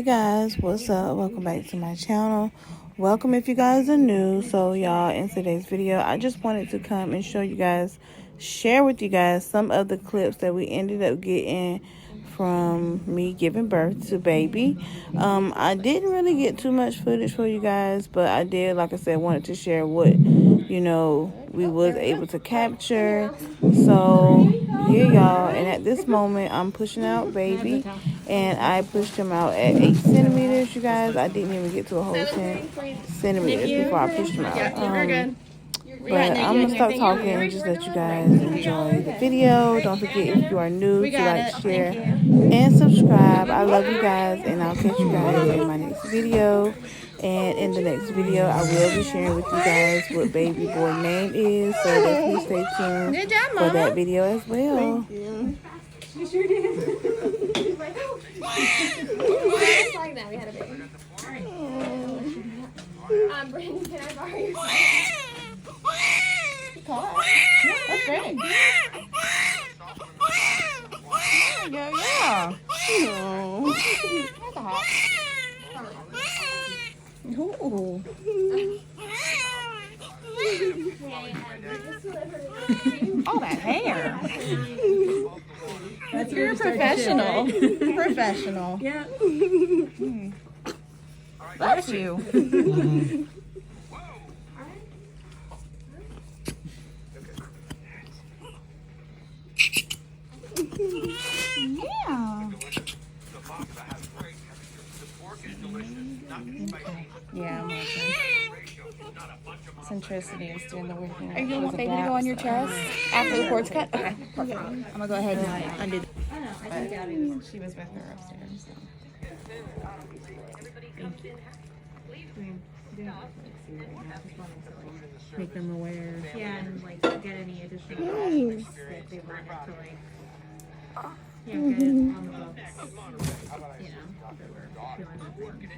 Hey guys, what's up? Welcome back to my channel. Welcome if you guys are new. So y'all, in today's video, I just wanted to come and show you guys, share with you guys some of the clips that we ended up getting from me giving birth to baby. I didn't really get too much footage for you guys, but I did, like I said, wanted to share what, we was able to capture. So yeah, y'all, and at this moment I'm pushing out baby, and I pushed him out at 8 centimeters, you guys. I didn't even get to a whole 10 centimeters before I pushed him out. But I'm going to stop talking and just let you guys enjoy the video. Don't forget, if you are new, to like, share, and subscribe. I love you guys, and I'll catch you guys in my next video. And in the next video, I will be sharing with you guys what baby boy name is. So definitely stay tuned for that video as well. Thank you. You sure did. She's like, just like that, we had a baby. Brandon, can I borrow your car? That's great. Yeah. That's a hot. Ooh. All that hair. You're professional. Professional. Yeah. Bless you. Yeah. Yeah, I'm watching. Centricity is doing the weird thing. Are you going to want baby to go on your chest after the cord's cut? Okay. I'm going to go ahead and undo that. I know. I think Aviel. She was with her upstairs. So. Make them aware. Yeah, and like get any additional questions that they wanted to like, get on the books. That we're feeling important.